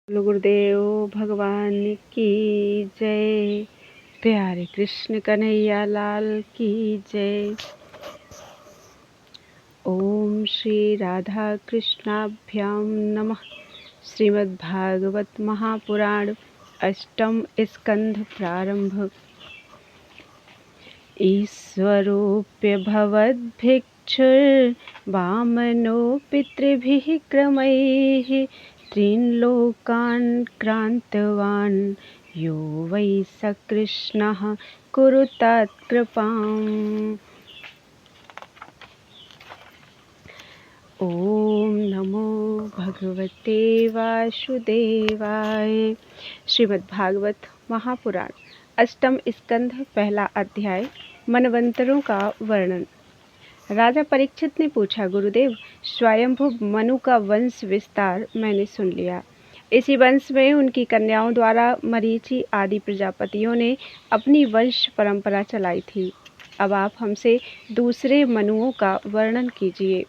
बोलो गुरुदेव भगवान की जय। प्यारे कृष्ण कन्हैया लाल की जय। ओम श्री राधा कृष्णाभ्याम नमः। श्रीमद् भागवत महापुराण अष्टम स्कंध प्रारंभ। ईश्वरोऽप्य भवद्भिक्षुर्वामनो पितृभिः क्रमैः त्रीन् लोकान् क्रान्तवान् यो वै स कृष्णः कुरु तत्कृपाम्। ओम नमो भगवते वासुदेवाय। श्रीमद् भागवत महापुराण अष्टम स्कंध पहला अध्याय मनवंतरों का वर्णन। राजा परीक्षित ने पूछा, गुरुदेव, स्वयंभू मनु का वंश विस्तार मैंने सुन लिया। इसी वंश में उनकी कन्याओं द्वारा मरीचि आदि प्रजापतियों ने अपनी वंश परंपरा चलाई थी। अब आप हमसे दूसरे मनुओं का वर्णन कीजिए।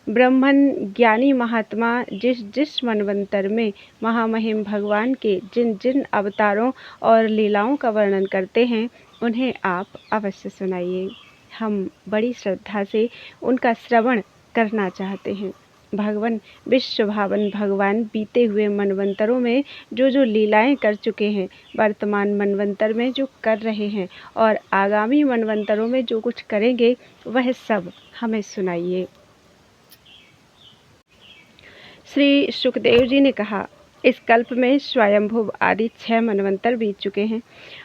ब्रह्मन ज्ञानी महात्मा जिस जिस मनवंतर में महामहिम भगवान के जिन जिन अवतारों और लीलाओं का वर्णन करते हैं, उन्हें आप अवश्य सुनाइए। हम बड़ी श्रद्धा से उनका श्रवण करना चाहते हैं। भगवान विश्वभावन भगवान बीते हुए मनवंतरों में जो जो लीलाएं कर चुके हैं, वर्तमान मनवंतर में जो कर रहे हैं और आगामी मनवंतरों में जो कुछ करेंगे, वह सब हमें सुनाइए। श्री सुखदेव जी ने कहा, इस कल्प में स्वयंभुव आदि 6 मनवंतर बीत चुके हैं।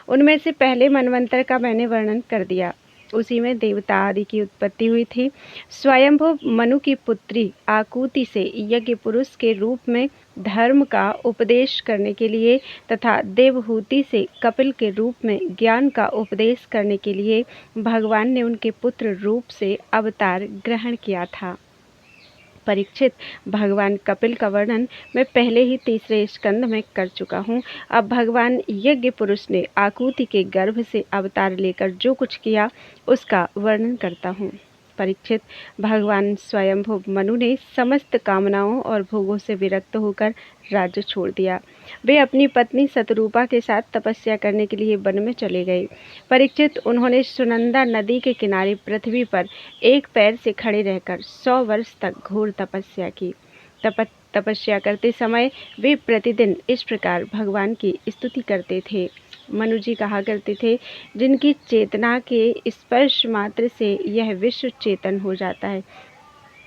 उनमें से पहले मनवंतर का मैंने वर्णन कर दिया। उसी में देवता आदि की उत्पत्ति हुई थी। स्वयंभुव मनु की पुत्री आकुति से यज्ञ पुरुष के रूप में धर्म का उपदेश करने के लिए तथा देवहूति से कपिल के रूप में ज्ञान का उपदेश करने के लिए भगवान ने उनके पुत्र रूप से अवतार ग्रहण किया था। परीक्षित, भगवान कपिल का वर्णन मैं पहले ही तीसरे स्कंद में कर चुका हूँ। अब भगवान यज्ञ पुरुष ने आकुति के गर्भ से अवतार लेकर जो कुछ किया, उसका वर्णन करता हूँ। परीक्षित, भगवान स्वयंभुव मनु ने समस्त कामनाओं और भोगों से विरक्त होकर राज्य छोड़ दिया। वे अपनी पत्नी शतरूपा के साथ तपस्या करने के लिए वन में चले गए। परीक्षित, उन्होंने सुनंदा नदी के किनारे पृथ्वी पर एक पैर से खड़े रहकर 100 वर्ष तक घोर तपस्या की। तपस्या करते समय वे प्रतिदिन इस प्रकार भगवान की स्तुति करते थे। मनु जी कहा करते थे, जिनकी चेतना के स्पर्श मात्र से यह विश्व चेतन हो जाता है,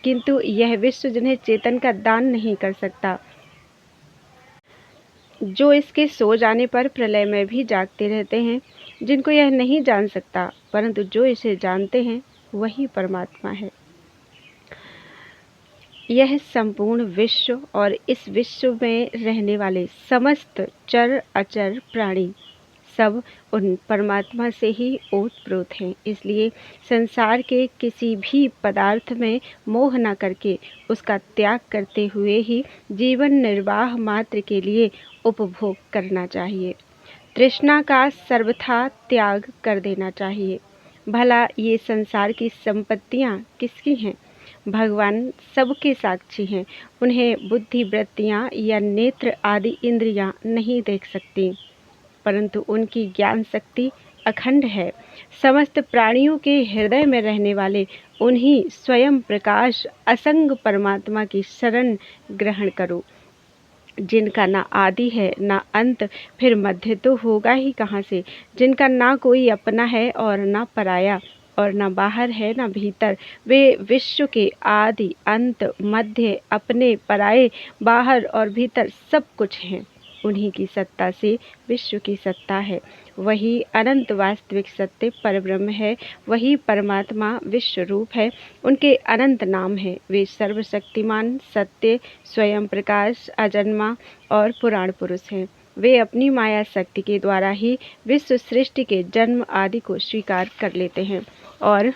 किंतु यह विश्व जिन्हें चेतन का दान नहीं कर सकता, जो इसके सो जाने पर प्रलय में भी जागते रहते हैं, जिनको यह नहीं जान सकता, परंतु जो इसे जानते हैं, वही परमात्मा है। यह संपूर्ण विश्व और इस विश्व में रहने वाले समस्त चर अचर प्राणी सब उन परमात्मा से ही ओतप्रोत हैं। इसलिए संसार के किसी भी पदार्थ में मोह न करके उसका त्याग करते हुए ही जीवन निर्वाह मात्र के लिए उपभोग करना चाहिए। तृष्णा का सर्वथा त्याग कर देना चाहिए। भला ये संसार की संपत्तियाँ किसकी हैं? भगवान सबके साक्षी हैं। उन्हें बुद्धि वृत्तियाँ या नेत्र आदि इंद्रियाँ नहीं देख सकती, परंतु उनकी ज्ञान शक्ति अखंड है। समस्त प्राणियों के हृदय में रहने वाले उन्हीं स्वयं प्रकाश असंग परमात्मा की शरण ग्रहण करो, जिनका ना आदि है ना अंत, फिर मध्य तो होगा ही कहाँ से, जिनका ना कोई अपना है और ना पराया, और ना बाहर है ना भीतर। वे विश्व के आदि अंत मध्य, अपने पराये, बाहर और भीतर सब कुछ हैं। उन्हीं की सत्ता से विश्व की सत्ता है। वही अनंत वास्तविक सत्य परब्रह्म है। वही परमात्मा विश्व रूप है। उनके अनंत नाम हैं। वे सर्वशक्तिमान, सत्य, स्वयं प्रकाश, अजन्मा और पुराण पुरुष हैं। वे अपनी माया शक्ति के द्वारा ही विश्व सृष्टि के जन्म आदि को स्वीकार कर लेते हैं और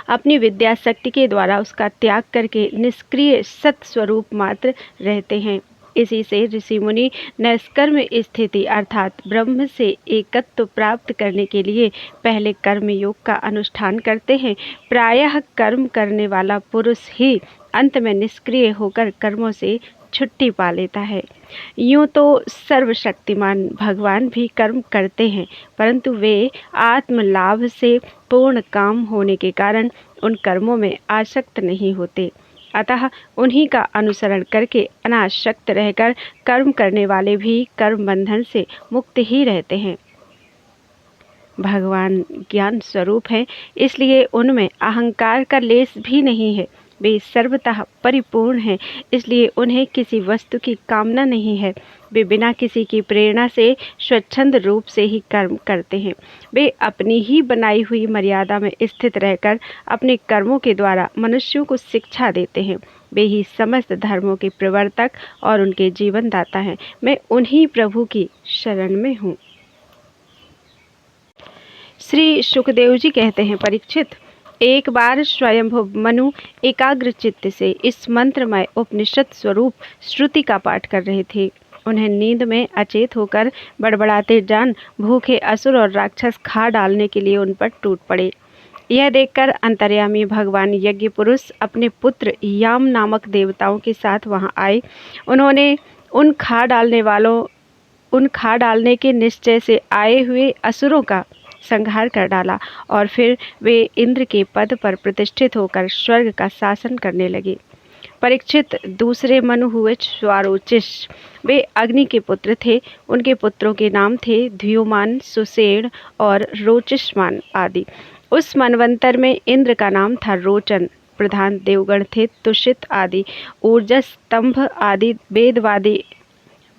अपनी विद्या शक्ति के द्वारा उसका त्याग करके निष्क्रिय सत स्वरूप मात्र रहते हैं। इसी से ऋषि मुनि नैष्कर्म स्थिति अर्थात ब्रह्म से एकत्व प्राप्त करने के लिए पहले कर्म योग का अनुष्ठान करते हैं। प्रायः कर्म करने वाला पुरुष ही अंत में निष्क्रिय होकर कर्मों से छुट्टी पा लेता है। यूँ तो सर्वशक्तिमान भगवान भी कर्म करते हैं, परंतु वे आत्मलाभ से पूर्ण काम होने के कारण उन कर्मों में आसक्त नहीं होते। अतः उन्हीं का अनुसरण करके अनासक्त रहकर कर्म करने वाले भी कर्म बंधन से मुक्त ही रहते हैं। भगवान ज्ञान स्वरूप हैं, इसलिए उनमें अहंकार का लेस भी नहीं है। वे सर्वतः परिपूर्ण हैं, इसलिए उन्हें किसी वस्तु की कामना नहीं है। वे बिना किसी की प्रेरणा से स्वच्छंद रूप से ही कर्म करते हैं। वे अपनी ही बनाई हुई मर्यादा में स्थित रहकर अपने कर्मों के द्वारा मनुष्यों को शिक्षा देते हैं। वे ही समस्त धर्मों के प्रवर्तक और उनके जीवन दाता हैं। मैं उन्हीं प्रभु की शरण में हूँ। श्री सुखदेव जी कहते हैं, परीक्षित, एक बार स्वयंभु मनु एकाग्र चित्त से इस मंत्रमय उपनिषद स्वरूप श्रुति का पाठ कर रहे थे। उन्हें नींद में अचेत होकर बड़बड़ाते जान भूखे असुर और राक्षस खा डालने के लिए उन पर टूट पड़े। यह देखकर अंतर्यामी भगवान यज्ञ पुरुष अपने पुत्र याम नामक देवताओं के साथ वहां आए। उन्होंने उन खा डालने के निश्चय से आए हुए असुरों का संहार कर डाला और फिर वे इंद्र के पद पर प्रतिष्ठित होकर स्वर्ग का शासन करने लगे। परीक्षित, दूसरे मनु हुए स्वारोचिष। वे अग्नि के पुत्र थे। उनके पुत्रों के नाम थे ध्युमान, सुषेण और रोचिष्मान आदि। उस मनवंतर में इंद्र का नाम था रोचन। प्रधान देवगण थे तुषित आदि। ऊर्जस, स्तंभ आदि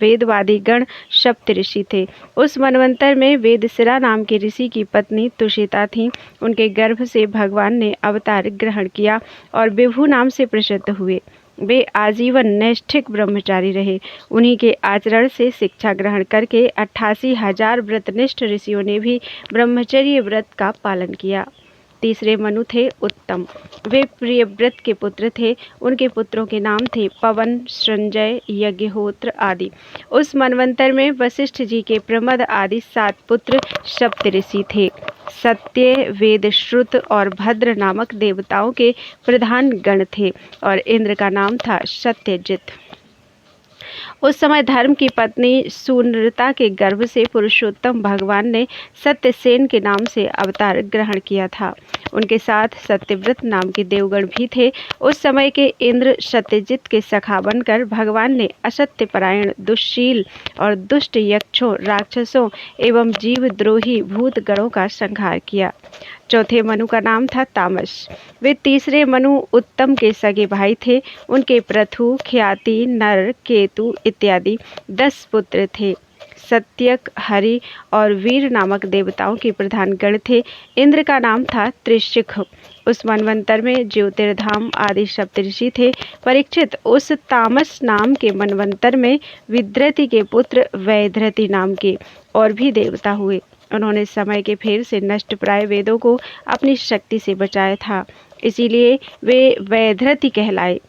वेदवादी गण सप्त ऋषि थे। उस मनवंतर में वेदसिरा नाम के ऋषि की पत्नी तुषिता थी। उनके गर्भ से भगवान ने अवतार ग्रहण किया और विभु नाम से प्रसिद्ध हुए। वे आजीवन नैष्ठिक ब्रह्मचारी रहे। उन्हीं के आचरण से शिक्षा ग्रहण करके 88,000 व्रतनिष्ठ ऋषियों ने भी ब्रह्मचर्य व्रत का पालन किया। तीसरे मनु थे उत्तम। वे प्रियव्रत के पुत्र थे। उनके पुत्रों के नाम थे पवन, संजय, यज्ञहोत्र आदि। उस मनवंतर में वशिष्ठ जी के प्रमद आदि 7 पुत्र सप्त ऋषि थे। सत्य, वेदश्रुत और भद्र नामक देवताओं के प्रधान गण थे और इंद्र का नाम था सत्यजित। उस समय धर्म की पत्नी सुनृता के गर्भ से पुरुषोत्तम भगवान ने सत्यसेन के नाम से अवतार ग्रहण किया था। उनके साथ सत्यव्रत नाम के देवगण भी थे। उस समय के इंद्र सत्यजित के सखा बनकर भगवान ने असत्यपरायण, दुष्शील और दुष्ट यक्षों, राक्षसों एवं जीवद्रोही भूत गणों का संहार किया। चौथे मनु का नाम था तामस। वे तीसरे मनु उत्तम के सगे भाई थे। उनके पृथु, ख्याति, नर, केतु इत्यादि 10 पुत्र थे। सत्यक, हरि और वीर नामक देवताओं के प्रधान गण थे। इंद्र का नाम था त्रिशिख। उस मनवंतर में ज्योतिर्धाम आदि सप्तऋषि थे। परीक्षित, उस तामस नाम के मनवंतर में विद्रति के पुत्र वैधृति नाम के और भी देवता हुए। उन्होंने समय के फेर से नष्ट प्राय वेदों को अपनी शक्ति से बचाया था, इसीलिए वे वैधृति कहलाए।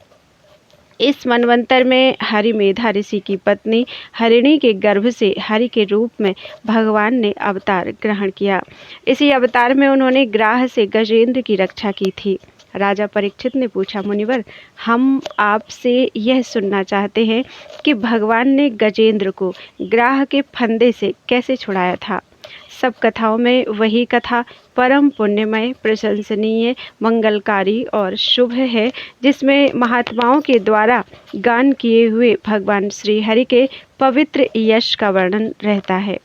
इस मनवंतर में हरिमेधा ऋषि की पत्नी हरिणी के गर्भ से हरि के रूप में भगवान ने अवतार ग्रहण किया। इसी अवतार में उन्होंने ग्राह से गजेंद्र की रक्षा की थी। राजा परीक्षित ने पूछा, मुनिवर, हम आपसे यह सुनना चाहते हैं कि भगवान ने गजेंद्र को ग्राह के फंदे से कैसे छुड़ाया था। सब कथाओं में वही कथा परम पुण्यमय, प्रशंसनीय, मंगलकारी और शुभ है, जिसमें महात्माओं के द्वारा गान किए हुए भगवान श्री हरि के पवित्र यश का वर्णन रहता है।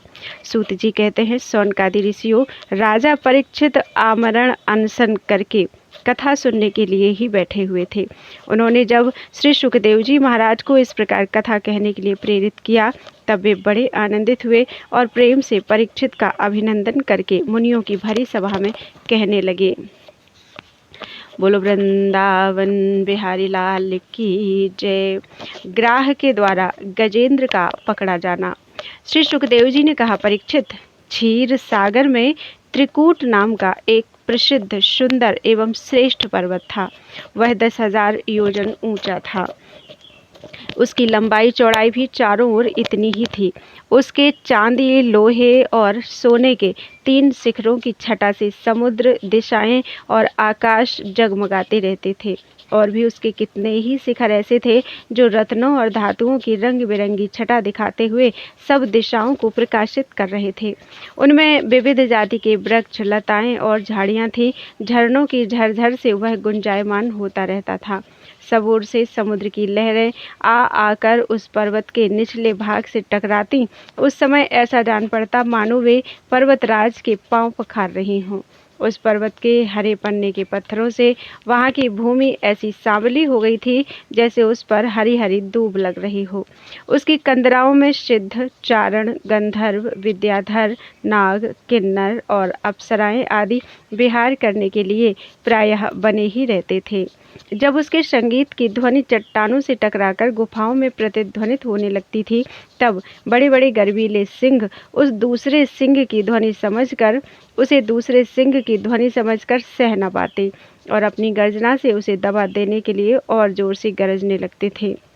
सूत जी कहते हैं, सौनकादि ऋषियों, राजा परीक्षित आमरण अनशन करके कथा सुनने के लिए ही बैठे हुए थे। उन्होंने जब श्री सुखदेव जी महाराज को इस प्रकार कथा कहने के लिए प्रेरित किया, तब वे बड़े आनंदित हुए और प्रेम से परीक्षित का अभिनंदन करके मुनियों की भरी सभा में कहने लगे, बोलो वृंदावन बिहारी लाल की जय। ग्राह के द्वारा गजेंद्र का पकड़ा जाना। श्री सुखदेव जी ने कहा, परीक्षित, क्षीर सागर में त्रिकूट नाम का एक प्रसिद्ध, सुंदर एवं श्रेष्ठ पर्वत था। वह 10,000 योजन ऊंचा था। उसकी लंबाई चौड़ाई भी चारों ओर इतनी ही थी। उसके चांदी, लोहे और सोने के 3 शिखरों की छटा से समुद्र, दिशाएं और आकाश जगमगाते रहते थे। और भी उसके कितने ही शिखर ऐसे थे जो रत्नों और धातुओं की रंग बिरंगी छटा दिखाते हुए सब दिशाओं को प्रकाशित कर रहे थे। उनमें विविध जाति के वृक्ष, लताएं और झाड़ियां थी। झरनों की झरझर से वह गुंजायमान होता रहता था। सब ओर से समुद्र की लहरें आ आकर उस पर्वत के निचले भाग से टकराती। उस समय ऐसा जान पड़ता मानो वे पर्वतराज के पांव पखार रही हों। उस पर्वत के हरे पन्ने के पत्थरों से वहाँ की भूमि ऐसी सांवली हो गई थी जैसे उस पर हरी हरी दूब लग रही हो। उसकी कंदराओं में सिद्ध, चारण, गंधर्व, विद्याधर, नाग, किन्नर और अप्सराएं आदि विहार करने के लिए प्रायः बने ही रहते थे। जब उसके संगीत की ध्वनि चट्टानों से टकराकर गुफाओं में प्रतिध्वनित होने लगती थी, तब बड़े बड़े गर्वीले सिंह उसे दूसरे सिंह की ध्वनि समझकर सह न पाते और अपनी गर्जना से उसे दबा देने के लिए और जोर से गरजने लगते थे।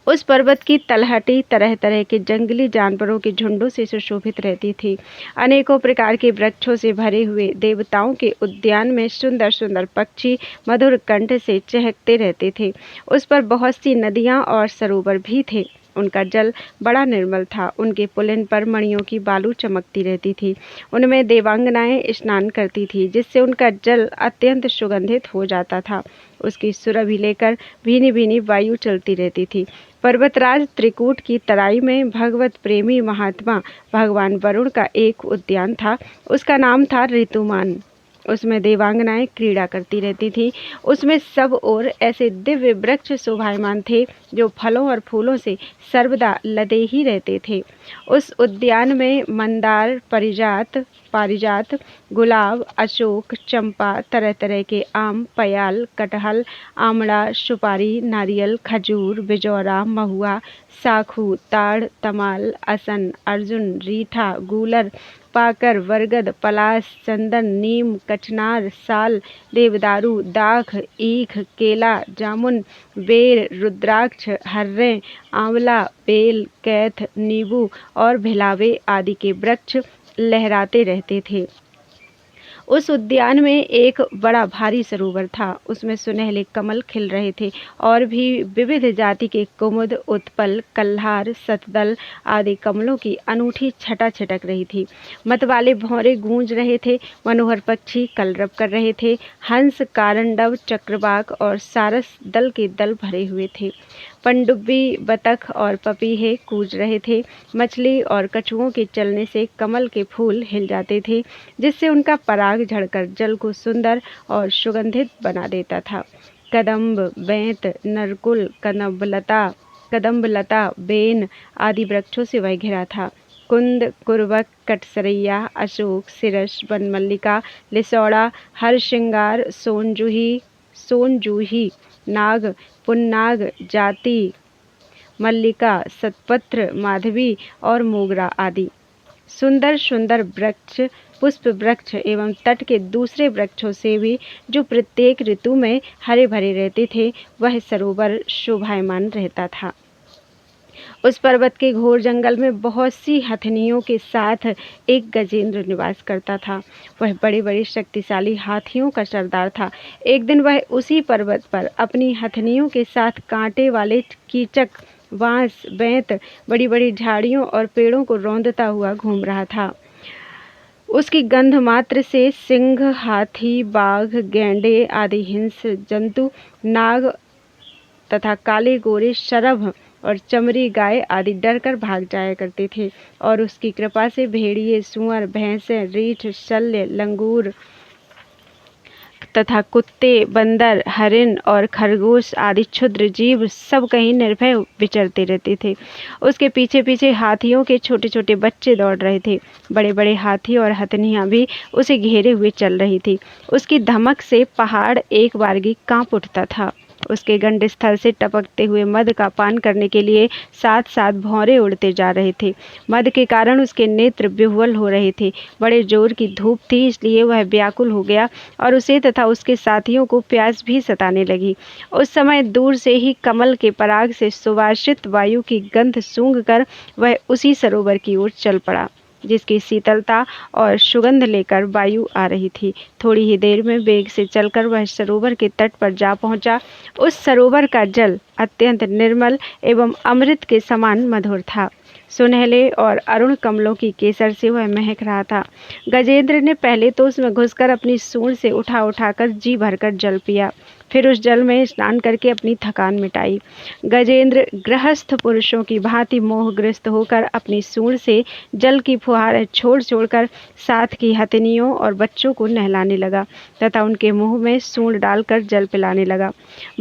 उस पर्वत की तलहटी तरह तरह के जंगली जानवरों के झुंडों से सुशोभित रहती थी। अनेकों प्रकार के वृक्षों से भरे हुए देवताओं के उद्यान में सुंदर सुंदर पक्षी मधुर कंठ से चहकते रहते थे। उस पर बहुत सी नदियां और सरोवर भी थे। उनका जल बड़ा निर्मल था। उनके पुलिन पर मणियों की बालू चमकती रहती थी। उनमें देवांगनाएं स्नान करती थी, जिससे उनका जल अत्यंत सुगंधित हो जाता था। उसकी सुरभि लेकर भीनी भीनी वायु चलती रहती थी। पर्वतराज त्रिकूट की तराई में भगवत प्रेमी महात्मा भगवान वरुण का एक उद्यान था। उसका नाम था ऋतुमान। उसमें देवांगनाएं क्रीड़ा करती रहती थीं। उसमें सब ओर ऐसे दिव्य वृक्ष शोभायमान थे जो फलों और फूलों से सर्वदा लदे ही रहते थे। उस उद्यान में मंदार, पारिजात, गुलाब, अशोक, चंपा, तरह तरह के आम, पयाल, कटहल, आमड़ा, सुपारी, नारियल, खजूर, बिजौरा, महुआ, साखू, ताड़, तमाल, असन, अर्जुन, रीठा, गूलर, पाकर, बरगद, पलाश, चंदन, नीम, कचनार, साल, देवदारू, दाख, ईख, केला, जामुन, बेर, रुद्राक्ष, हर्रे, आंवला, बेल, कैथ, नींबू और भिलावे आदि के वृक्ष लहराते रहते थे। उस उद्यान में एक बड़ा भारी सरोवर था। उसमें सुनहले कमल खिल रहे थे और भी विविध जाति के कुमुद, उत्पल, कल्हार, सतदल आदि कमलों की अनूठी छटा छिटक रही थी। मतवाले भौरे गूंज रहे थे। मनोहर पक्षी कलरव कर रहे थे। हंस, कारंडव, चक्रवाक और सारस दल के दल भरे हुए थे। पनडुब्बी, बतख और पपीहे कूज रहे थे। मछली और कछुओं के चलने से कमल के फूल हिल जाते थे, जिससे उनका पराग झड़कर जल को सुंदर और सुगंधित बना देता था। कदम्ब, बेंत, नरकुल, कदम्बलता, बेन आदि वृक्षों से वह घिरा था। कुंद, कुरबक, कटसरैया, अशोक, सिरस, बनमल्लिका, लिसौड़ा, हरश्रृंगार, सोनजूही, नाग, पुन्नाग, जाति, मल्लिका, सतपत्र, माधवी और मोगरा आदि सुंदर सुंदर वृक्ष, पुष्प वृक्ष एवं तट के दूसरे वृक्षों से भी जो प्रत्येक ऋतु में हरे भरे रहते थे, वह सरोवर शोभायमान रहता था। उस पर्वत के घोर जंगल में बहुत सी हथनियों के साथ एक गजेंद्र निवास करता था। वह बड़े बड़े शक्तिशाली हाथियों का सरदार था। एक दिन वह उसी पर्वत पर अपनी हथनियों के साथ कांटे वाले कीचक, बांस, बेंत, बड़ी बड़ी झाड़ियों और पेड़ों को रौंदता हुआ घूम रहा था। उसकी गंध मात्र से सिंह, हाथी, बाघ, गैंडे आदि हिंस्र जंतु, नाग तथा काले गोरे शरभ और चमरी गाय आदि डरकर भाग जाया करते थे और उसकी कृपा से भेड़िए, सूअर, भैंसें, रीछ, शल्य, लंगूर तथा कुत्ते, बंदर, हरिण और खरगोश आदि क्षुद्र जीव सब कहीं निर्भय विचरते रहते थे। उसके पीछे पीछे हाथियों के छोटे छोटे बच्चे दौड़ रहे थे। बड़े बड़े हाथी और हथनियां भी उसे घेरे हुए चल रही थी। उसकी धमक से पहाड़ एक बारगी कांप उठता था। उसके गंडस्थल से टपकते हुए मद का पान करने के लिए साथ साथ भौरे उड़ते जा रहे थे। मद के कारण उसके नेत्र विह्वल हो रहे थे। बड़े जोर की धूप थी, इसलिए वह व्याकुल हो गया और उसे तथा उसके साथियों को प्यास भी सताने लगी। उस समय दूर से ही कमल के पराग से सुवासित वायु की गंध सूंघकर वह उसी सरोवर की ओर चल पड़ा। जिसकी शीतलता और सुगंध लेकर वायु आ रही थी। थोड़ी ही देर में वेग से चलकर वह सरोवर के तट पर जा पहुंचा। उस सरोवर का जल अत्यंत निर्मल एवं अमृत के समान मधुर था। सुनहले और अरुण कमलों की केसर से वह महक रहा था। गजेंद्र ने पहले तो उसमें घुसकर अपनी सूंड से उठाकर जी भरकर जल पिया। फिर उस जल में स्नान करके अपनी थकान मिटाई। गजेंद्र गृहस्थ पुरुषों की भांति मोहग्रस्त होकर अपनी सूंड से जल की फुहारें छोड़कर साथ की हथिनियों और बच्चों को नहलाने लगा तथा उनके मुंह में सूंड डालकर जल पिलाने लगा।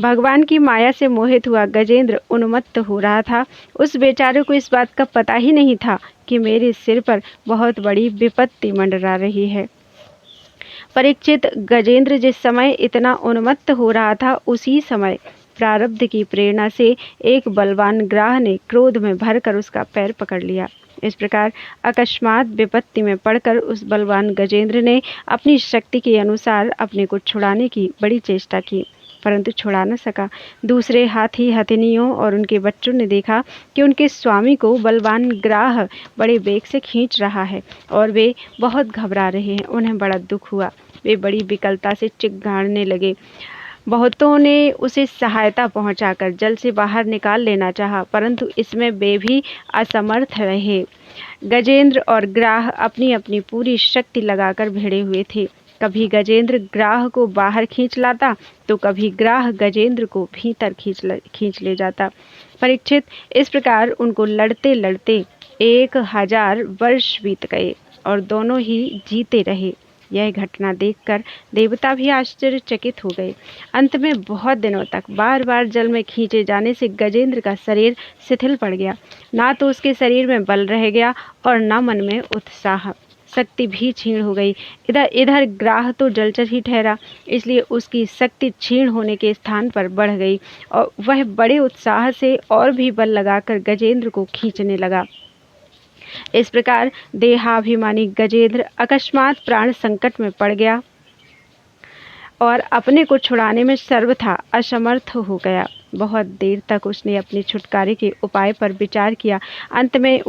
भगवान की माया से मोहित हुआ गजेंद्र उन्मत्त हो रहा था। उस बेचारे को इस बात का पता ही नहीं था कि मेरे सिर पर बहुत बड़ी विपत्ति मंडरा रही है। परीक्षित, गजेंद्र जिस समय इतना उन्मत्त हो रहा था, उसी समय प्रारब्ध की प्रेरणा से एक बलवान ग्राह ने क्रोध में भरकर उसका पैर पकड़ लिया। इस प्रकार अकस्मात विपत्ति में पड़कर उस बलवान गजेंद्र ने अपनी शक्ति के अनुसार अपने को छुड़ाने की बड़ी चेष्टा की, परंतु छुड़ा न सका। दूसरे हाथी हथिनियों और उनके बच्चों ने देखा कि उनके स्वामी को बलवान ग्राह बड़े वेग से खींच रहा है और वे बहुत घबरा रहे हैं। उन्हें बड़ा दुख हुआ। वे बड़ी विकलता से चिल्लाने लगे। बहुतों ने उसे सहायता पहुंचाकर जल से बाहर निकाल लेना चाहा, परंतु इसमें वे भी असमर्थ रहे। गजेंद्र और ग्राह अपनी अपनी पूरी शक्ति लगाकर भिड़े हुए थे। कभी गजेंद्र ग्राह को बाहर खींच लाता तो कभी ग्राह गजेंद्र को भीतर खींच ले जाता। परीक्षित, इस प्रकार उनको लड़ते लड़ते 1000 वर्ष बीत गए और दोनों ही जीते रहे। यह घटना देखकर देवता भी आश्चर्यचकित हो गए। अंत में बहुत दिनों तक बार बार जल में खींचे जाने से गजेंद्र का शरीर शिथिल पड़ गया। ना तो उसके शरीर में बल रह गया और न मन में उत्साह। शक्ति भी क्षीण हो गई। इधर ग्राह तो जलचर ही ठहरा, इसलिए उसकी शक्ति क्षीण होने के स्थान पर बढ़ गई और वह बड़े उत्साह से और भी बल लगाकर गजेंद्र को खींचने लगा। इस प्रकार देहाभिमानी गजेंद्र अकस्मात प्राण संकट में पड़ गया और अपने को छुड़ाने में सर्वथा असमर्थ हो गया। बहुत देर तक उसने अपने छुटकारे के उपाय पर विचार किया। अंत में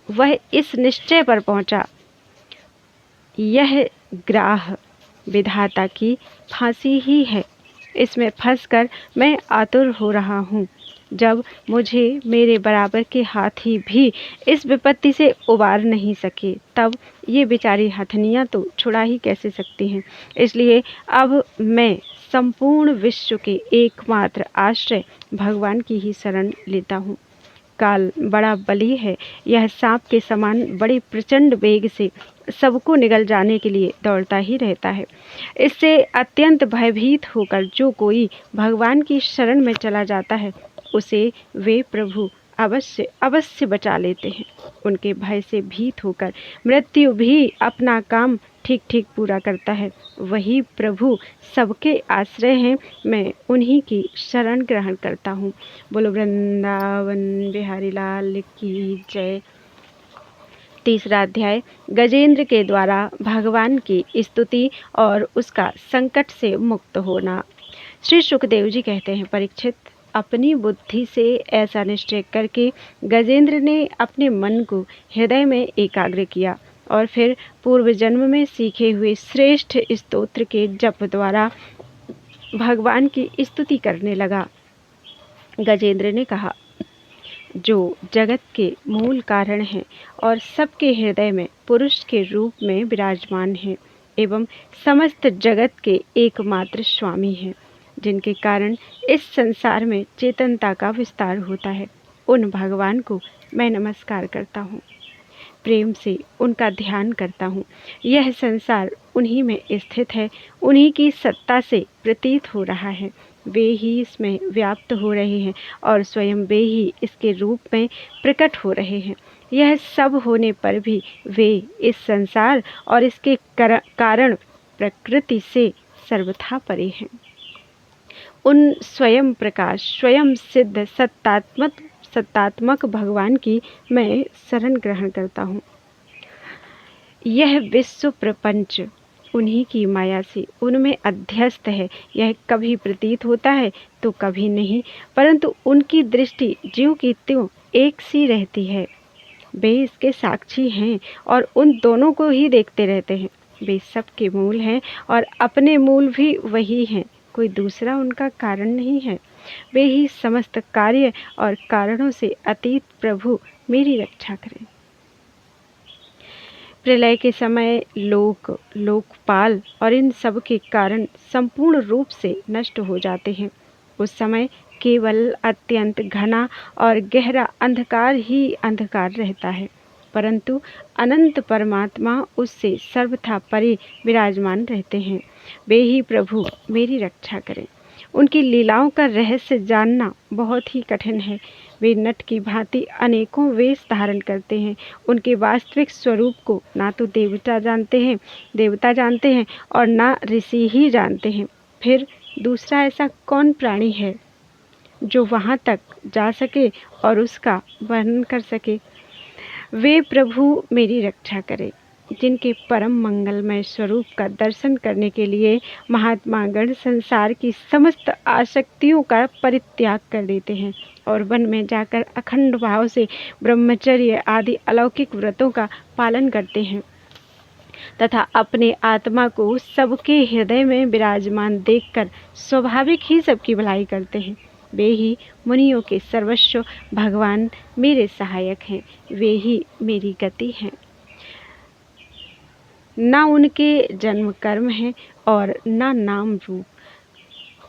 वह इस निश्चय पर पहुंचा, यह ग्राह विधाता की फांसी ही है। इसमें फंसकर मैं आतुर हो रहा हूँ। जब मुझे मेरे बराबर के हाथी भी इस विपत्ति से उबार नहीं सके, तब ये बेचारी हथनियाँ तो छुड़ा ही कैसे सकती हैं। इसलिए अब मैं संपूर्ण विश्व के एकमात्र आश्रय भगवान की ही शरण लेता हूँ। काल बड़ा बली है। यह सांप के समान बड़े प्रचंड वेग से सबको निगल जाने के लिए दौड़ता ही रहता है। इससे अत्यंत भयभीत होकर जो कोई भगवान की शरण में चला जाता है, उसे वे प्रभु अवश्य बचा लेते हैं। उनके भय से भीत होकर मृत्यु भी अपना काम ठीक ठीक पूरा करता है। वही प्रभु सबके आश्रय हैं। मैं उन्हीं की शरण ग्रहण करता हूँ। बोलो वृंदावन बिहारी लाल की जय। तीसरा अध्याय, गजेंद्र के द्वारा भगवान की स्तुति और उसका संकट से मुक्त होना। श्री सुखदेव जी कहते हैं, परीक्षित, अपनी बुद्धि से ऐसा निश्चय करके गजेंद्र ने अपने मन को हृदय में एकाग्र किया और फिर पूर्व जन्म में सीखे हुए श्रेष्ठ स्तोत्र के जप द्वारा भगवान की स्तुति करने लगा। गजेंद्र ने कहा, जो जगत के मूल कारण हैं और सबके हृदय में पुरुष के रूप में विराजमान हैं एवं समस्त जगत के एकमात्र स्वामी हैं, जिनके कारण इस संसार में चेतनता का विस्तार होता है, उन भगवान को मैं नमस्कार करता हूँ, प्रेम से उनका ध्यान करता हूँ। यह संसार उन्हीं में स्थित है, उन्हीं की सत्ता से प्रतीत हो रहा है। वे ही इसमें व्याप्त हो रहे हैं और स्वयं वे ही इसके रूप में प्रकट हो रहे हैं। यह सब होने पर भी वे इस संसार और इसके कारण प्रकृति से सर्वथा परे हैं। उन स्वयं प्रकाश, स्वयं सिद्ध सत्तात्मक भगवान की मैं शरण ग्रहण करता हूँ। यह विश्व प्रपंच उन्हीं की माया से उनमें अध्यस्त है। यह कभी प्रतीत होता है तो कभी नहीं, परंतु उनकी दृष्टि ज्यों की त्यों एक सी रहती है। वे इसके साक्षी हैं और उन दोनों को ही देखते रहते हैं। वे सबके मूल हैं और अपने मूल भी वही हैं, कोई दूसरा उनका कारण नहीं है। वे ही समस्त कार्य और कारणों से अतीत प्रभु मेरी रक्षा करें। प्रलय के समय लोकपाल और इन सब के कारण संपूर्ण रूप से नष्ट हो जाते हैं। उस समय केवल अत्यंत घना और गहरा अंधकार ही अंधकार रहता है, परंतु अनंत परमात्मा उससे सर्वथा परे विराजमान रहते हैं। वे ही प्रभु मेरी रक्षा करें। उनकी लीलाओं का रहस्य जानना बहुत ही कठिन है। वे नट की भांति अनेकों वेश धारण करते हैं। उनके वास्तविक स्वरूप को ना तो देवता जानते हैं और ना ऋषि ही जानते हैं। फिर दूसरा ऐसा कौन प्राणी है जो वहाँ तक जा सके और उसका वर्णन कर सके। वे प्रभु मेरी रक्षा करें। जिनके परम मंगलमय स्वरूप का दर्शन करने के लिए महात्मागण संसार की समस्त आसक्तियों का परित्याग कर देते हैं और वन में जाकर अखंड भाव से ब्रह्मचर्य आदि अलौकिक व्रतों का पालन करते हैं तथा अपने आत्मा को सबके हृदय में विराजमान देखकर स्वाभाविक ही सबकी भलाई करते हैं। वे ही मुनियों के सर्वस्व भगवान मेरे सहायक हैं। वे ही मेरी गति हैं। ना उनके जन्म कर्म है और ना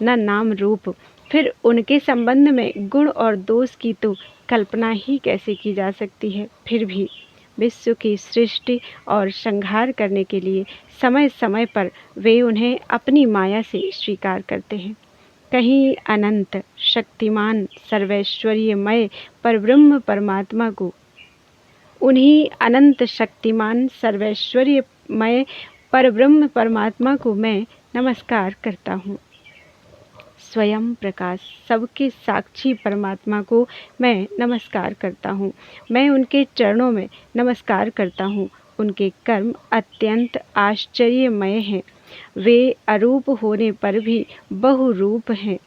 नाम रूप। फिर उनके संबंध में गुण और दोष की तो कल्पना ही कैसे की जा सकती है। फिर भी विश्व की सृष्टि और संहार करने के लिए समय समय पर वे उन्हें अपनी माया से स्वीकार करते हैं। कहीं अनंत शक्तिमान सर्वैश्वर्यमय परब्रह्म परमात्मा को उन्हीं अनंत शक्तिमान सर्वैश्वर्यमय परब्रह्म परमात्मा को मैं नमस्कार करता हूँ। स्वयं प्रकाश सबके साक्षी परमात्मा को मैं नमस्कार करता हूँ। मैं उनके चरणों में नमस्कार करता हूँ। उनके कर्म अत्यंत आश्चर्यमय हैं। वे अरूप होने पर भी बहुरूप हैं।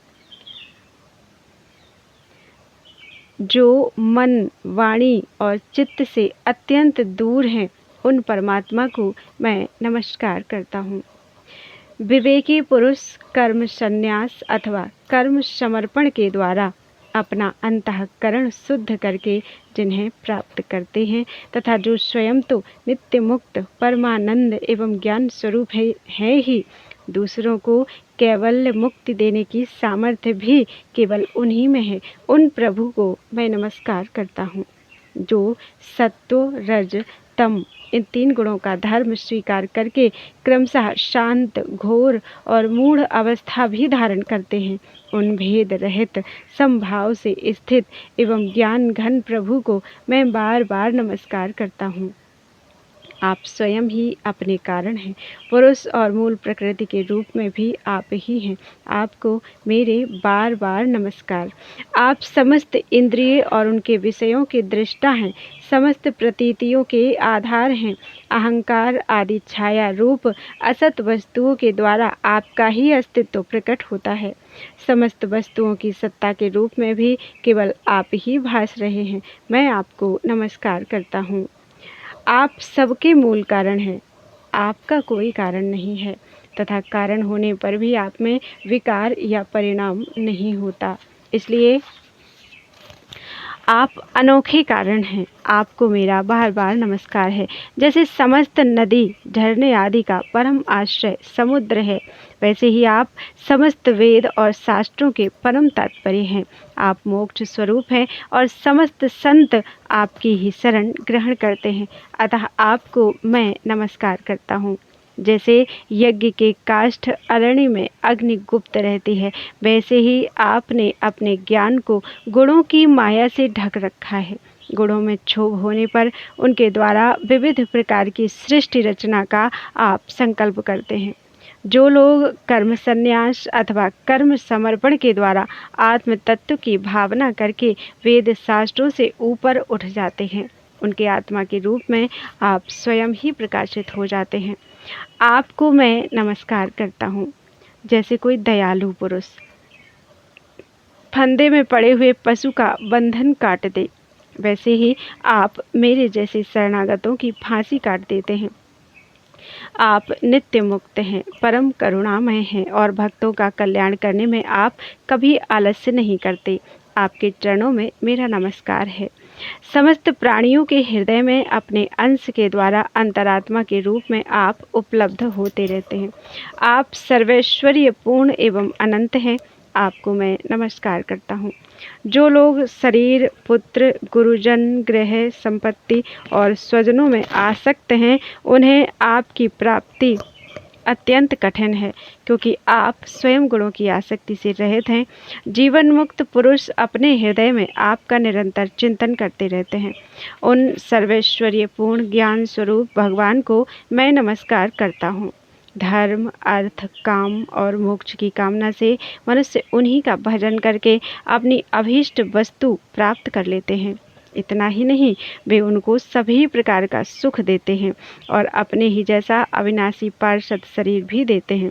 जो मन, वाणी और चित्त से अत्यंत दूर हैं, उन परमात्मा को मैं नमस्कार करता हूँ। विवेकी पुरुष कर्म संन्यास अथवा कर्म समर्पण के द्वारा अपना अंतःकरण शुद्ध करके जिन्हें प्राप्त करते हैं तथा जो स्वयं तो नित्य मुक्त परमानंद एवं ज्ञान स्वरूप है ही, दूसरों को कैवल्य मुक्ति देने की सामर्थ्य भी केवल उन्हीं में है, उन प्रभु को मैं नमस्कार करता हूँ। जो सत्व रज तम इन 3 गुणों का धर्म स्वीकार करके क्रमशः शांत, घोर और मूढ़ अवस्था भी धारण करते हैं, उन भेद रहित समभाव से स्थित एवं ज्ञान घन प्रभु को मैं बार बार नमस्कार करता हूँ। आप स्वयं ही अपने कारण हैं। पुरुष और मूल प्रकृति के रूप में भी आप ही हैं। आपको मेरे बार बार नमस्कार। आप समस्त इंद्रिय और उनके विषयों के दृष्टा हैं, समस्त प्रतीतियों के आधार हैं। अहंकार आदि छाया रूप असत वस्तुओं के द्वारा आपका ही अस्तित्व प्रकट होता है। समस्त वस्तुओं की सत्ता के रूप में भी केवल आप ही भास रहे हैं। मैं आपको नमस्कार करता हूँ। आप सबके मूल कारण हैं। आपका कोई कारण नहीं है तथा कारण होने पर भी आप में विकार या परिणाम नहीं होता। इसलिए आप अनोखे कारण हैं। आपको मेरा बार बार नमस्कार है। जैसे समस्त नदी, झरने आदि का परम आश्रय समुद्र है, वैसे ही आप समस्त वेद और शास्त्रों के परम तात्पर्य हैं। आप मोक्ष स्वरूप हैं और समस्त संत आपकी ही शरण ग्रहण करते हैं। अतः आपको मैं नमस्कार करता हूँ। जैसे यज्ञ के काष्ठ अरण्य में अग्नि गुप्त रहती है, वैसे ही आपने अपने ज्ञान को गुणों की माया से ढक रखा है। गुणों में क्षोभ होने पर उनके द्वारा विविध प्रकार की सृष्टि रचना का आप संकल्प करते हैं। जो लोग कर्म संन्यास अथवा कर्म समर्पण के द्वारा आत्म तत्व की भावना करके वेद शास्त्रों से ऊपर उठ जाते हैं, उनके आत्मा के रूप में आप स्वयं ही प्रकाशित हो जाते हैं। आपको मैं नमस्कार करता हूँ। जैसे कोई दयालु पुरुष फंदे में पड़े हुए पशु का बंधन काट दे, वैसे ही आप मेरे जैसे शरणागतों की फांसी काट देते हैं। आप नित्य मुक्त हैं, परम करुणामय हैं और भक्तों का कल्याण करने में आप कभी आलस्य नहीं करते। आपके चरणों में मेरा नमस्कार है। समस्त प्राणियों के हृदय में अपने अंश के द्वारा अंतरात्मा के रूप में आप उपलब्ध होते रहते हैं। आप सर्वैश्वर्य पूर्ण एवं अनंत हैं। आपको मैं नमस्कार करता हूँ। जो लोग शरीर, पुत्र, गुरुजन, गृह, संपत्ति और स्वजनों में आसक्त हैं, उन्हें आपकी प्राप्ति अत्यंत कठिन है, क्योंकि आप स्वयं गुणों की आसक्ति से रहित हैं। जीवन मुक्त पुरुष अपने हृदय में आपका निरंतर चिंतन करते रहते हैं। उन सर्वैश्वर्य पूर्ण ज्ञान स्वरूप भगवान को मैं नमस्कार करता हूँ। धर्म, अर्थ, काम और मोक्ष की कामना से मनुष्य उन्हीं का भजन करके अपनी अभीष्ट वस्तु प्राप्त कर लेते हैं। इतना ही नहीं, वे उनको सभी प्रकार का सुख देते हैं और अपने ही जैसा अविनाशी पार्षद शरीर भी देते हैं।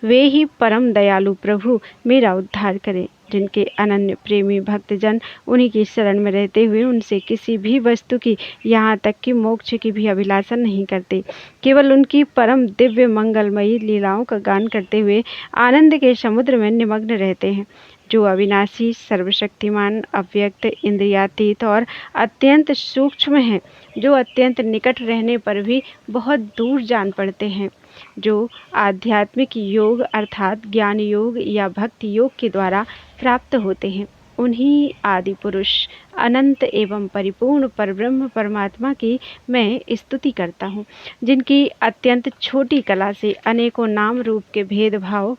वे ही परम दयालु प्रभु मेरा उद्धार करें। जिनके अनन्य प्रेमी भक्तजन उन्हीं की शरण में रहते हुए उनसे किसी भी वस्तु की, यहाँ तक कि मोक्ष की भी अभिलाषा नहीं करते, केवल उनकी परम दिव्य मंगलमयी लीलाओं का गान करते हुए आनंद के समुद्र में निमग्न रहते हैं। जो अविनाशी, सर्वशक्तिमान, अव्यक्त, इंद्रियातीत और अत्यंत सूक्ष्म हैं, जो अत्यंत निकट रहने पर भी बहुत दूर जान पड़ते हैं, जो आध्यात्मिक योग अर्थात ज्ञान योग या भक्ति योग के द्वारा प्राप्त होते हैं, उन्हीं आदि पुरुष अनंत एवं परिपूर्ण परब्रह्म परमात्मा की मैं स्तुति करता हूँ, जिनकी अत्यंत छोटी कला से अनेकों नाम रूप के भेदभाव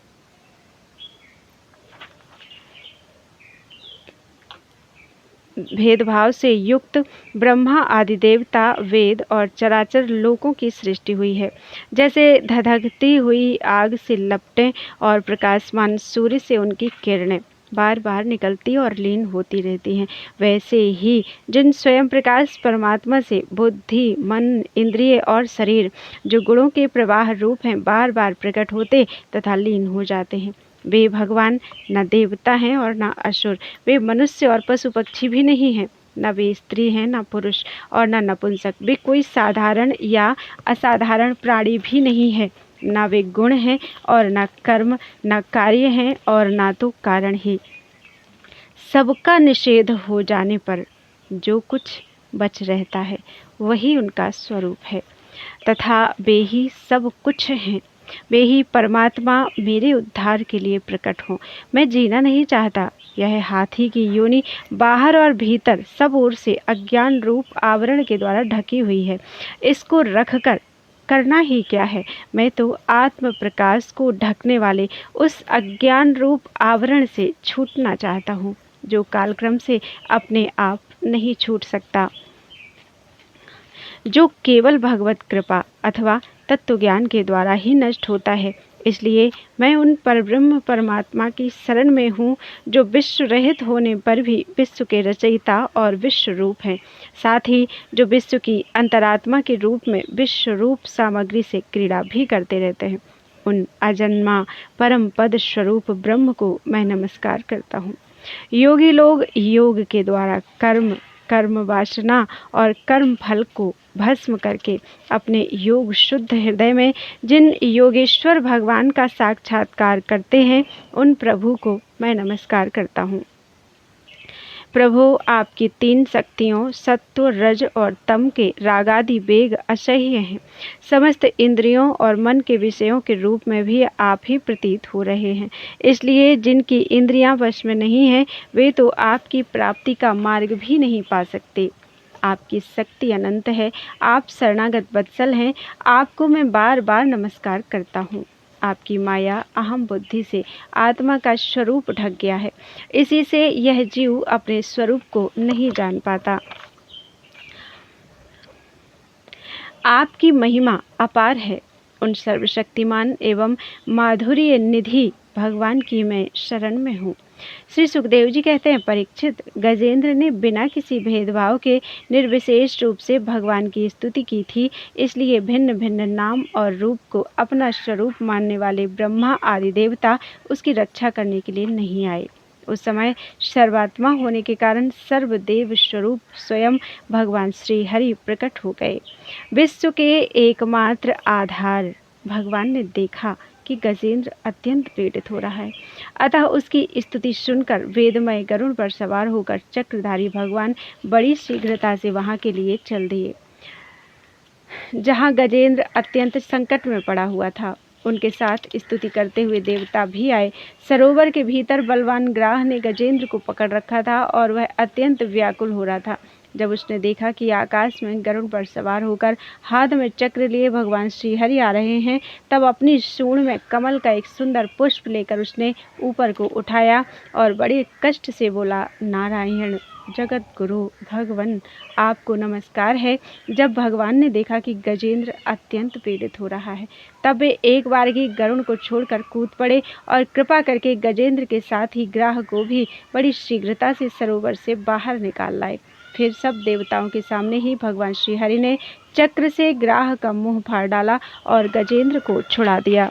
से युक्त ब्रह्मा आदि देवता, वेद और चराचर लोकों की सृष्टि हुई है। जैसे धधकती हुई आग से लपटें और प्रकाशमान सूर्य से उनकी किरणें बार बार निकलती और लीन होती रहती हैं, वैसे ही जिन स्वयं प्रकाश परमात्मा से बुद्धि, मन, इंद्रिय और शरीर, जो गुणों के प्रवाह रूप हैं, बार बार प्रकट होते तथा लीन हो जाते हैं। वे भगवान न देवता हैं और न असुर। वे मनुष्य और पशु पक्षी भी नहीं हैं। न वे स्त्री हैं, न पुरुष और न नपुंसक। वे कोई साधारण या असाधारण प्राणी भी नहीं है। न वे गुण हैं और न कर्म, न कार्य हैं और न तो कारण ही। सबका निषेध हो जाने पर जो कुछ बच रहता है वही उनका स्वरूप है, तथा वे ही सब कुछ हैं। वे ही परमात्मा मेरे उद्धार के लिए प्रकट हों। मैं जीना नहीं चाहता। यह हाथी की योनि बाहर और भीतर सब ओर से अज्ञान रूप आवरण के द्वारा ढकी हुई है। इसको रखकर करना ही क्या है? मैं तो आत्म प्रकाश को ढकने वाले उस अज्ञान रूप आवरण से छूटना चाहता हूँ, जो कालक्रम से अपने आप नहीं छूट सकता, जो केवल भगवत कृपा अथवा तत्व ज्ञान के द्वारा ही नष्ट होता है। इसलिए मैं उन परब्रह्म परमात्मा की शरण में हूँ, जो विश्व रहित होने पर भी विश्व के रचयिता और विश्व रूप हैं, साथ ही जो विश्व की अंतरात्मा के रूप में विश्व रूप सामग्री से क्रीड़ा भी करते रहते हैं। उन अजन्मा परम पद स्वरूप ब्रह्म को मैं नमस्कार करता हूँ। योगी लोग योग के द्वारा कर्म वासना और कर्म फल को भस्म करके अपने योग शुद्ध हृदय में जिन योगेश्वर भगवान का साक्षात्कार करते हैं, उन प्रभु को मैं नमस्कार करता हूँ। प्रभु, आपकी तीन शक्तियों सत्व, रज और तम के रागादि वेग असह्य हैं। समस्त इंद्रियों और मन के विषयों के रूप में भी आप ही प्रतीत हो रहे हैं। इसलिए जिनकी इंद्रियां वश में नहीं हैं, वे तो आपकी प्राप्ति का मार्ग भी नहीं पा सकते। आपकी शक्ति अनंत है। आप शरणागत वत्सल हैं। आपको मैं बार बार नमस्कार करता हूँ। आपकी माया अहम बुद्धि से आत्मा का स्वरूप ढक गया है। इसी से यह जीव अपने स्वरूप को नहीं जान पाता। आपकी महिमा अपार है। उन सर्वशक्तिमान एवं माधुर्य निधि भगवान की मैं शरण में हूँ। श्री सुखदेव जी कहते हैं, परीक्षित, गजेंद्र ने बिना किसी भेदभाव के निर्विशेष रूप से भगवान की स्तुति की थी। इसलिए भिन्न भिन्न नाम और रूप को अपना स्वरूप मानने वाले ब्रह्मा आदि देवता उसकी रक्षा करने के लिए नहीं आए। उस समय सर्वात्मा होने के कारण सर्वदेव स्वरूप स्वयं भगवान श्री हरि प्रकट हो गए। विश्व के एकमात्र आधार भगवान ने देखा कि गजेंद्र अत्यंत पीड़ित हो रहा है, अतः उसकी स्तुति सुनकर वेदमय गरुड़ पर सवार होकर चक्रधारी भगवान बड़ी शीघ्रता से वहां के लिए चल दिए जहां गजेंद्र अत्यंत संकट में पड़ा हुआ था। उनके साथ स्तुति करते हुए देवता भी आए। सरोवर के भीतर बलवान ग्राह ने गजेंद्र को पकड़ रखा था और वह अत्यंत व्याकुल हो रहा था। जब उसने देखा कि आकाश में गरुड़ पर सवार होकर हाथ में चक्र लिए भगवान श्री हरि आ रहे हैं, तब अपनी सूंड में कमल का एक सुंदर पुष्प लेकर उसने ऊपर को उठाया और बड़े कष्ट से बोला, नारायण जगत गुरु भगवान, आपको नमस्कार है। जब भगवान ने देखा कि गजेंद्र अत्यंत पीड़ित हो रहा है, तब वे एक बार ही गरुड़ को छोड़कर कूद पड़े और कृपा करके गजेंद्र के साथ ही ग्राह को भी बड़ी शीघ्रता से सरोवर से बाहर निकाल लाए। फिर सब देवताओं के सामने ही भगवान श्री हरि ने चक्र से ग्राह का मुंह फाड़ डाला और गजेंद्र को छुड़ा दिया।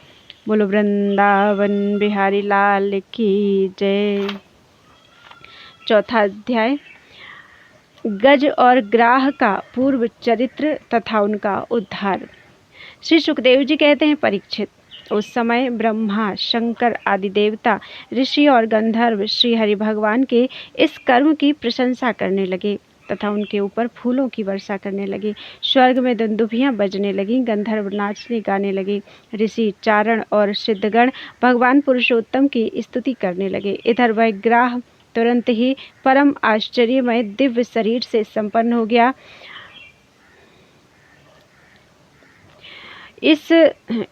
बोलो वृंदावन बिहारी लाल की जय। चौथा अध्याय, गज और ग्राह का पूर्व चरित्र तथा उनका उद्धार। श्री सुखदेव जी कहते हैं, परीक्षित, उस समय ब्रह्मा, शंकर आदि देवता, ऋषि और गंधर्व श्री हरि भगवान के इस कर्म की प्रशंसा करने लगे तथा उनके ऊपर फूलों की वर्षा करने लगे। स्वर्ग में दुंदुभियां बजने लगीं, गंधर्व नाचने गाने लगे, ऋषि, चारण और सिद्धगण भगवान पुरुषोत्तम की स्तुति करने लगे। इधर वह ग्राह तुरंत ही परम आश्चर्यमय दिव्य शरीर से संपन्न हो गया।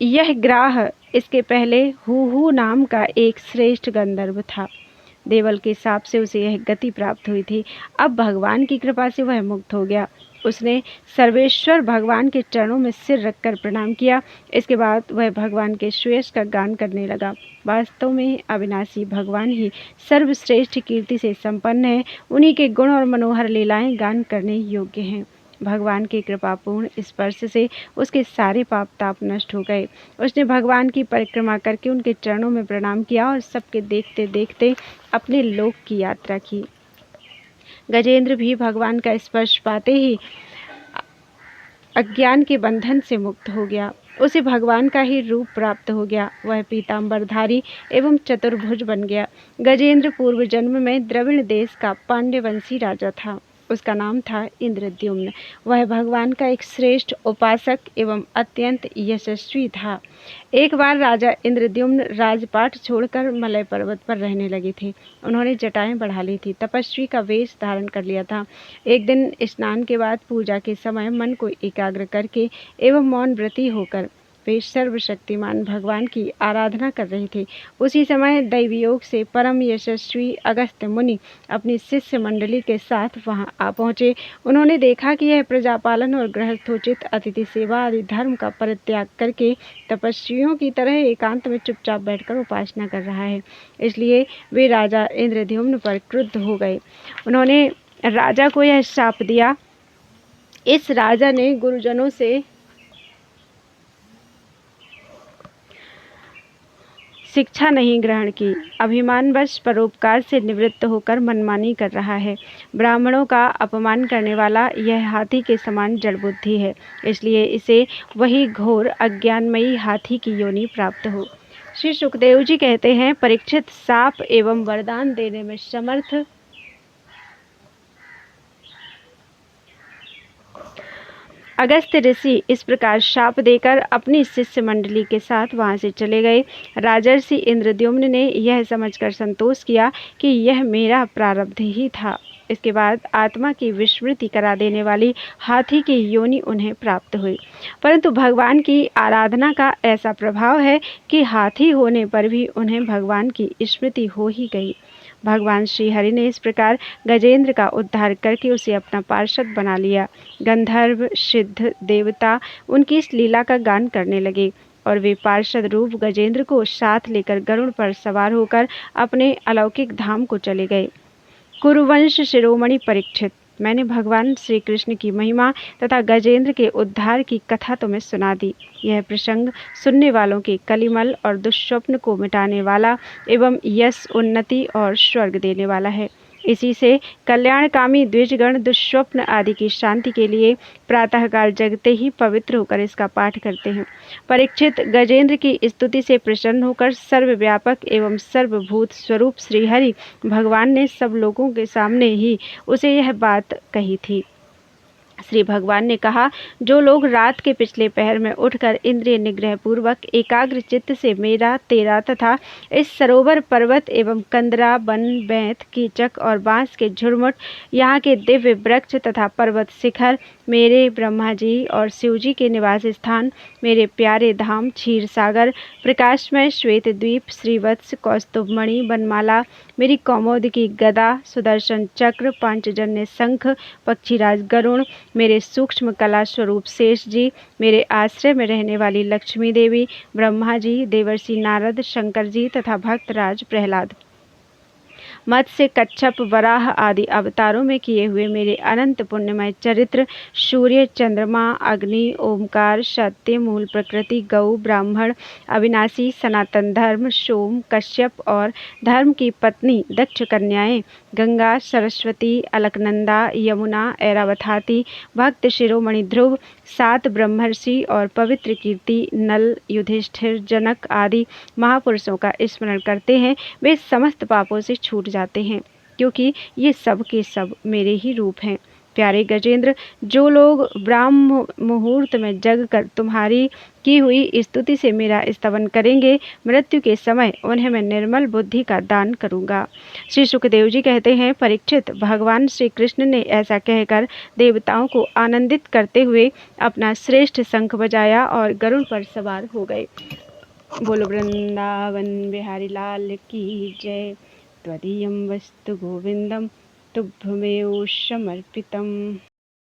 यह ग्राह इसके पहले हूहू नाम का एक श्रेष्ठ गंधर्व था। देवल के शाप से उसे यह गति प्राप्त हुई थी। अब भगवान की कृपा से वह मुक्त हो गया। उसने सर्वेश्वर भगवान के चरणों में सिर रखकर प्रणाम किया। इसके बाद वह भगवान के श्रेष्ठ का गान करने लगा। वास्तव में अविनाशी भगवान ही सर्वश्रेष्ठ कीर्ति से संपन्न है। उन्हीं के गुण और मनोहर लीलाएं गान करने योग्य हैं। भगवान के कृपापूर्ण स्पर्श से उसके सारे पाप ताप नष्ट हो गए। उसने भगवान की परिक्रमा करके उनके चरणों में प्रणाम किया और सबके देखते देखते अपने लोक की यात्रा की। गजेंद्र भी भगवान का स्पर्श पाते ही अज्ञान के बंधन से मुक्त हो गया। उसे भगवान का ही रूप प्राप्त हो गया। वह पीताम्बरधारी एवं चतुर्भुज बन गया। गजेंद्र पूर्व जन्म में द्रविड़ देश का पांड्यवंशी राजा था। उसका नाम था इंद्रद्युम्न। वह भगवान का एक श्रेष्ठ उपासक एवं अत्यंत यशस्वी था। एक बार राजा इंद्रद्युम्न राजपाट छोड़कर मलय पर्वत पर रहने लगे थे। उन्होंने जटाएं बढ़ा ली थी, तपस्वी का वेश धारण कर लिया था। एक दिन स्नान के बाद पूजा के समय मन को एकाग्र करके एवं मौन व्रती होकर वे सर्वशक्तिमान भगवान की आराधना कर रहे थे। उसी समय दैवयोग से परम यशस्वी अगस्त्य मुनि अपनी शिष्य मंडली के साथ वहां आ पहुंचे। उन्होंने देखा कि यह प्रजापालन और गृहस्थोचित अतिथि सेवा आदि धर्म का परित्याग करके तपस्वियों की तरह एकांत में चुपचाप बैठकर उपासना कर रहा है। इसलिए वे राजा इंद्रद्युम्न पर क्रुद्ध हो गए। उन्होंने राजा को यह शाप दिया। इस राजा ने गुरुजनों से शिक्षा नहीं ग्रहण की, अभिमानवश परोपकार से निवृत्त होकर मनमानी कर रहा है। ब्राह्मणों का अपमान करने वाला यह हाथी के समान जड़बुद्धि है। इसलिए इसे वही घोर अज्ञानमयी हाथी की योनि प्राप्त हो। श्री सुखदेव जी कहते हैं, परीक्षित, शाप एवं वरदान देने में समर्थ अगस्त्य ऋषि इस प्रकार शाप देकर अपनी शिष्य मंडली के साथ वहां से चले गए। राजर्षि इंद्रद्युम्न ने यह समझकर संतोष किया कि यह मेरा प्रारब्ध ही था। इसके बाद आत्मा की विस्मृति करा देने वाली हाथी की योनि उन्हें प्राप्त हुई। परंतु भगवान की आराधना का ऐसा प्रभाव है कि हाथी होने पर भी उन्हें भगवान की स्मृति हो ही गई। भगवान श्री हरि ने इस प्रकार गजेंद्र का उद्धार करके उसे अपना पार्षद बना लिया। गंधर्व, सिद्ध, देवता उनकी इस लीला का गान करने लगे और वे पार्षद रूप गजेंद्र को साथ लेकर गरुड़ पर सवार होकर अपने अलौकिक धाम को चले गए। कुरुवंश शिरोमणि परीक्षित, मैंने भगवान श्री कृष्ण की महिमा तथा गजेंद्र के उद्धार की कथा तुम्हें सुना दी। यह प्रसंग सुनने वालों के कलिमल और दुष्स्वप्न को मिटाने वाला एवं यश, उन्नति और स्वर्ग देने वाला है। इसी से कल्याणकामी द्विजगण दुष्स्वप्न आदि की शांति के लिए प्रातःकाल जगते ही पवित्र होकर इसका पाठ करते हैं। परीक्षित, गजेंद्र की स्तुति से प्रसन्न होकर सर्वव्यापक एवं सर्वभूत स्वरूप श्रीहरि भगवान ने सब लोगों के सामने ही उसे यह बात कही थी। श्री भगवान ने कहा, जो लोग रात के पिछले पहर में उठकर इंद्रिय निग्रह पूर्वक एकाग्र चित्त से मेरा, तेरा तथा इस सरोवर, पर्वत एवं कंदरा, वन, बैंत, कीचक और बांस के झुरमुट, यहाँ के दिव्य वृक्ष तथा पर्वत शिखर, मेरे ब्रह्मा जी और शिव जी के निवास स्थान, मेरे प्यारे धाम क्षीर सागर, प्रकाशमय श्वेत द्वीप, श्रीवत्स, कौस्तुभमणि, बनमाला, मेरी कौमोदकी गदा, सुदर्शन चक्र, पांचजन्य शंख, पक्षीराज गरुण, मेरे सूक्ष्म कला स्वरूप शेष जी, मेरे आश्रय में रहने वाली लक्ष्मी देवी, ब्रह्मा जी, देवर्षि नारद, शंकर जी तथा भक्तराज प्रहलाद, मत्स्य, कच्छप, वराह आदि अवतारों में किए हुए मेरे अनंत पुण्यमय चरित्र, सूर्य, चंद्रमा, अग्नि, ओमकार, सत्य, मूल प्रकृति, गौ, ब्राह्मण, अविनाशी, सनातन धर्म, सोम, कश्यप और धर्म की पत्नी दक्ष कन्याएं, गंगा, सरस्वती, अलकनंदा, यमुना, ऐरावताती, भक्त शिरोमणि ध्रुव, 7 ब्रह्मर्षि और पवित्र कीर्ति, नल, युधिष्ठिर, जनक आदि महापुरुषों का स्मरण करते हैं, वे समस्त पापों से छूट जाते हैं, क्योंकि ये सब के सब मेरे ही रूप हैं। प्यारे गजेंद्र, जो लोग ब्राह्म मुहूर्त में जग कर तुम्हारी की हुई स्तुति से मेरा स्तवन करेंगे, मृत्यु के समय उन्हें मैं निर्मल बुद्धि का दान करूंगा। श्री सुखदेव जी कहते हैं, परीक्षित, भगवान श्री कृष्ण ने ऐसा कहकर देवताओं को आनंदित करते हुए अपना श्रेष्ठ शंख बजाया और गरुड़ पर सवार हो गए। बोलो वृंदावन बिहारी लाल की जय। त्वदीयं वस्तु गोविंदम तुभ्यमेव समर्पितम्।